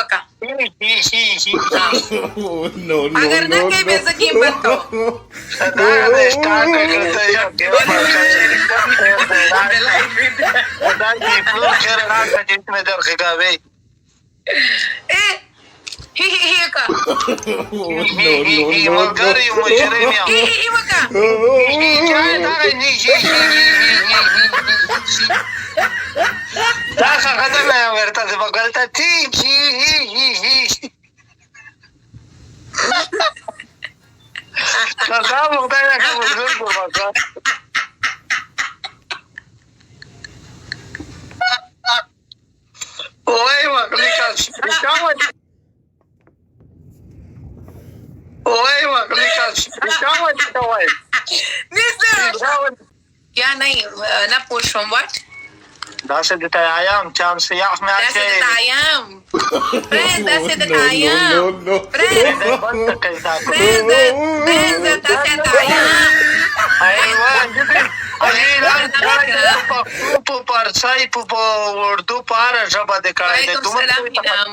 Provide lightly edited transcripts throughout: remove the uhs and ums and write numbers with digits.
وکا No, اگر نه کوي به زه گیم بند کوم هي وکا هي وکا یا نہیں نہ پوچھوں واٹ داسې د تیایم چې هم سیاح مې داسې د تایام فرند داسې د تایام فرند داسې د تایام په پارسای په اردو په هر ژبه د کړی وعلیکم السلام انعام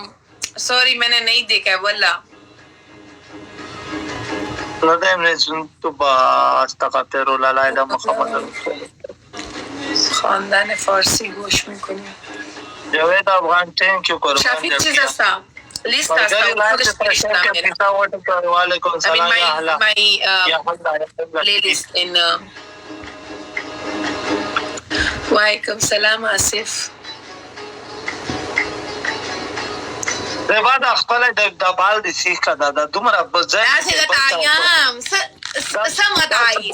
سوری میں نے نہیں دیکھا واللہ لدیم رسول تو با استغفر الله لا اله محمد خاندان فارسی گوش میکنی جاوید افغان تhank you قربان شافی چیز هستا لیست هستا خودش فرشتم وعلیکم السلام یا الله my یا الله playlist in وعلیکم السلام آصف د بعد خپل د بال د سیخ کا د دومره بځای داسې د تایام سمت آئی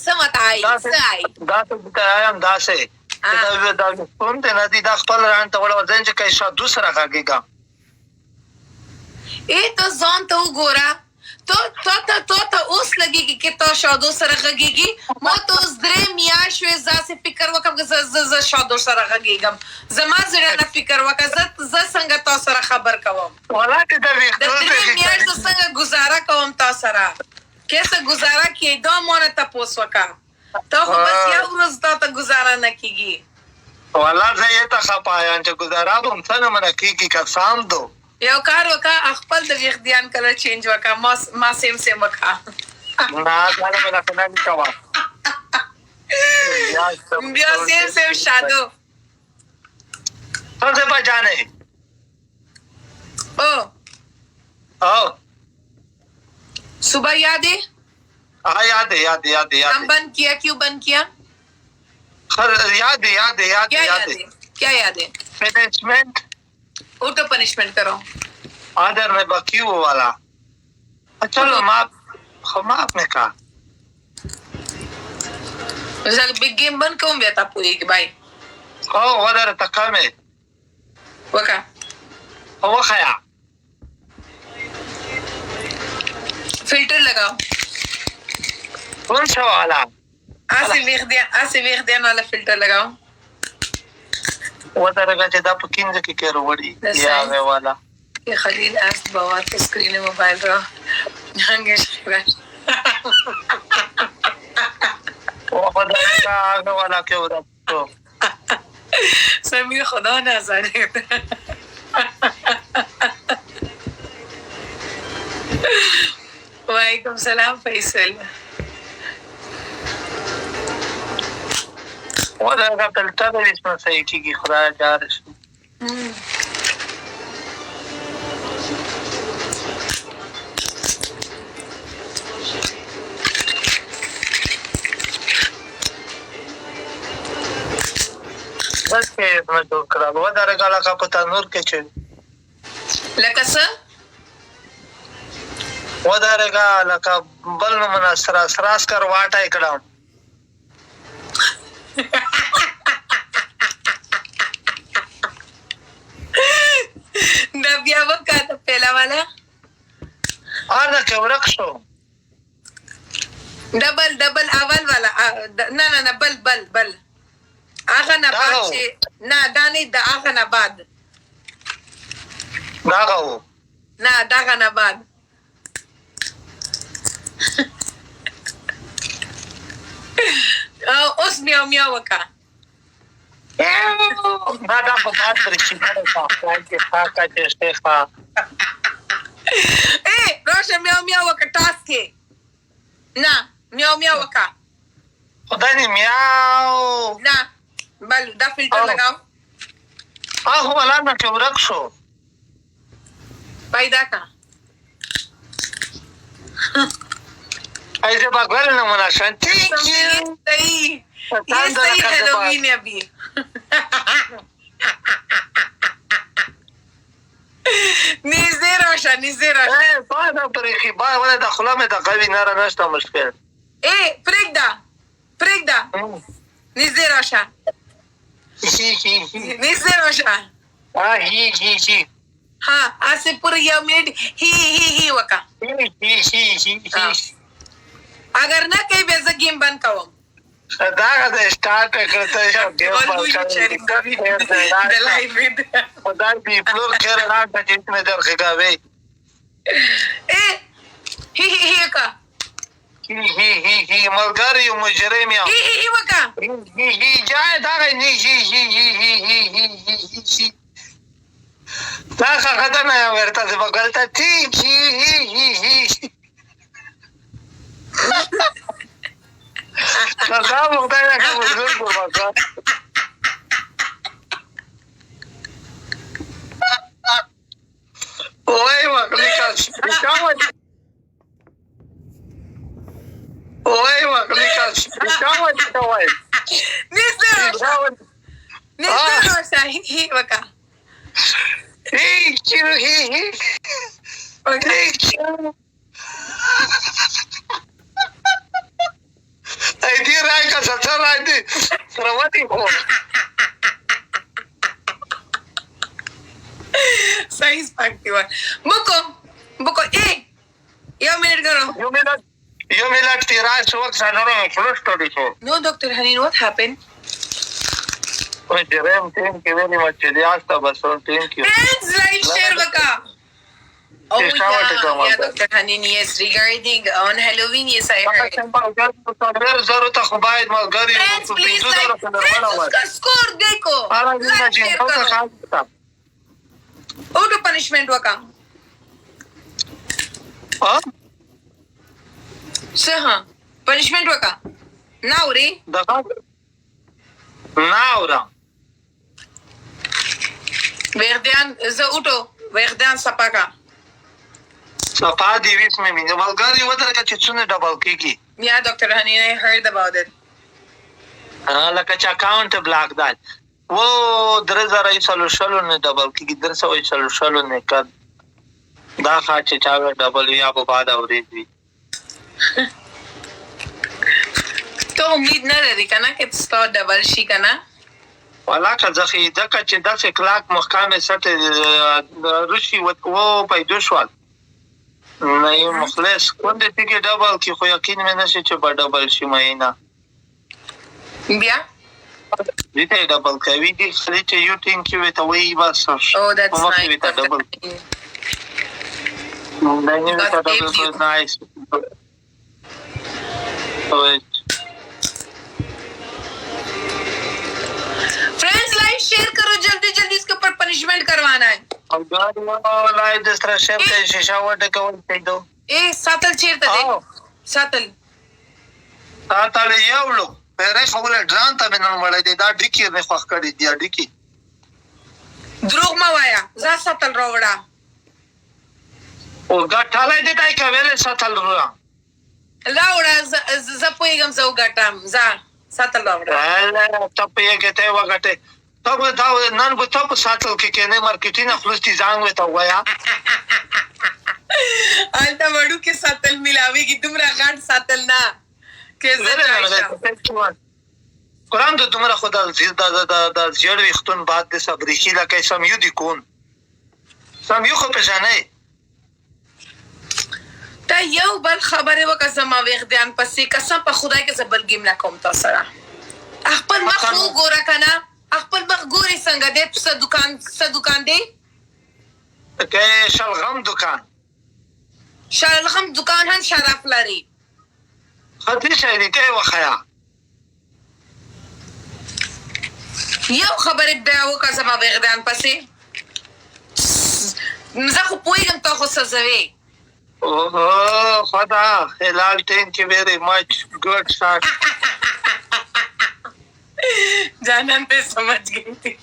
سمت آئی سای دا ته د تیایم داسې دا کوم ته ندی د خپل ران ته ولا ځین چې کای شو دوسرا کاږي اے تو ځان ته وګوره تو اوس لګیږي کې تو شادو سره غږیږي مو ته اوس درې میاشتې ځاسې فکر وکم ز شادو سره غږیږم زما زړه نه فکر وکړه ز څنګه تاسو سره خبر کوم ولاته د د درې میاشتې څنګه گزاره کوم تاسو سره کیسه گزاره کې دا مونږ ته پوس وکا ته خو بس یو ورځ ته گزاره نه کیږي والله زه یې ته خپایم چې گزاره به څنګه من کیږي قسم دو یو کار وکا خپل د ویخدیان کلر چینج وکا ما سیم وکا نه دا نه نه کوا بیا سیم شادو څه په جانې او صبح یاد ہے یاد ہم بند کیا کیوں بند کیا یاد کیا یاد ہے پنشمنٹ اوٹو پنشمنٹ کرو آدر میں بکیو والا چلو معاف میں کہا بگ گیم بند کون بیتا پوری کی بھائی ودر تقامي وکا هو خیا فلٹر لگاؤ کون سا والا آسے ویخ دیان والا فلٹر لگاؤ ودر کا چدا پکینځ کی کېرو وړي یا وی والا یہ خلیل اسد بوات اسکرین موبائل را هنگش خیرش ودر کا هغه والا کې ورته سمیر خدا نظره وعلیکم السلام فیصل ودر کا فلټر دې اسمه صحیح کیږي خدای جارش بس کې ما جوړ کړل ودر کا لکه په تنور کې چې لکه څه ودر کا لکه بل نو مناسره سراس کر واټای کړم دا بیا وکړه ته پهلا والا که ورک شو ډبل اول والا نه بل هغه نه بعد چې نه دا نه د هغه نه بعد داغه و نه دغه نه بعد اوس میاو وکړه دا په باد پرشي دا کې خاکه چې شیخه راشه میاو میاو وکړه ټاس کې نه میاو میاو وکړه خدای دې میاو نه بل دا فلټر لګاو هغه ولا نه چې ورک شو پیدا کا ایسے بغل نہ مناشن ٹھیک ये सही हेलोवीन है अभी نيزي روشا بعد طريقي بعد ولا دخله مې د قوي ناره نشته مشکل فريقدا نيزي روشا هي हाँ ऐसे पूरे ये मिनट ही वका अगर ना कहीं वैसा गेम बंद करो دا د سٹارټ کړته یو د لایف وید خدای دې فلور خیر راځي چې مې درخه گاوي هي کا هي ملګری مجرم یا هي وکا هي جای دا نه هي دا څنګه نه ورته د بغلته ټیک هي دا مخته نه کوم زړه وکړه اوه وکړه نيزي هي وكا Ay, di rai ka sa sala di. Sarawati ho. सही स्पैक्टिव बुको यो मिनट करो Yo me la tirai su waqt sanoro flush to di ho. No, Dr. Hanin, what happened? Oye, Jerem, thank you very much. Hasta basol, thank you. Friends, like, share baka. Oh yeah, Dr. Hanin, yes, regarding on Halloween, yes, I heard. Friends, please, like, friends, score, देखो. Auto punishment waka. Huh? हाँ punishment waka. Now re. Now ra. Verdian za auto. Verdian sapaka. Sapa divis में मिले मलगारी वतर का चिचुने डबल की Yeah, Dr. Hanin, I heard about it. हाँ लका अकाउंट ब्लॉक दाल वो 3000 सॉल्यूशन ने डबल की 300 सॉल्यूशन ने कर दा खाचे चावे डबल या को बाद आवरेज भी तो उम्मीद न लगी का ना कि इसका डबल शी का ना वाला का जखी दका چې 10 लाख محکمه سټه روشي वो پیدوشوال نه مخلص کوندې ټیکي ډبل کی خو یقین مې نشي چې په ډبل شي مې نه بیا دې ته ډبل کوي دې خري چې یو ټینګ کې وته وی بس oh that's nice ډبل نه نه ډبل نایس friends like share करो जल्दी जल्दी इसके ऊपर पनिशमेंट करवाना है और लाइव दिस तरह शेयर पे शीशा वटे कौन दे दो सातल चेर दे सातल یو لو پرې خپل ډران ته بنن وړي دا ډیکی نه خوښ کړی دی ډیکی دروغ ما وایا زه ساتل راوړه او ګټاله دې تای کوي ساتل راوړه زه پویګم زه وګټم زه ساتل راوړه ته پویګه ته وګټه ته دا نن به ته په ساتل کې کنه مارکیټینګ خپل ځان وته وایا الته وړو کې ساتل ملاوي کی تمرا غاټ ساتل نه قرآن تو تمہارا خدا دا زیړ وختون بعد د صبرخي لکه سميو دي کون سميو خو پېژنې تا یو بل خبره وکړه زما وغدان پسې قسم په خدای کې زبر گیم نه کوم تاسو سره خپل مخ وګوره کنه خپل مخ ګوري څنګه دې څه دکان دی کې شلغم دکان هم شرف لري خاطر شاید کې وخیا یو خبرې بیا وکړه زما وغدان پسې زه خو پوهېږم ته خو سزوې Oh, Khada, Hilal, thank you very much. Good shot. جانان پہ سمجھ گئی تھی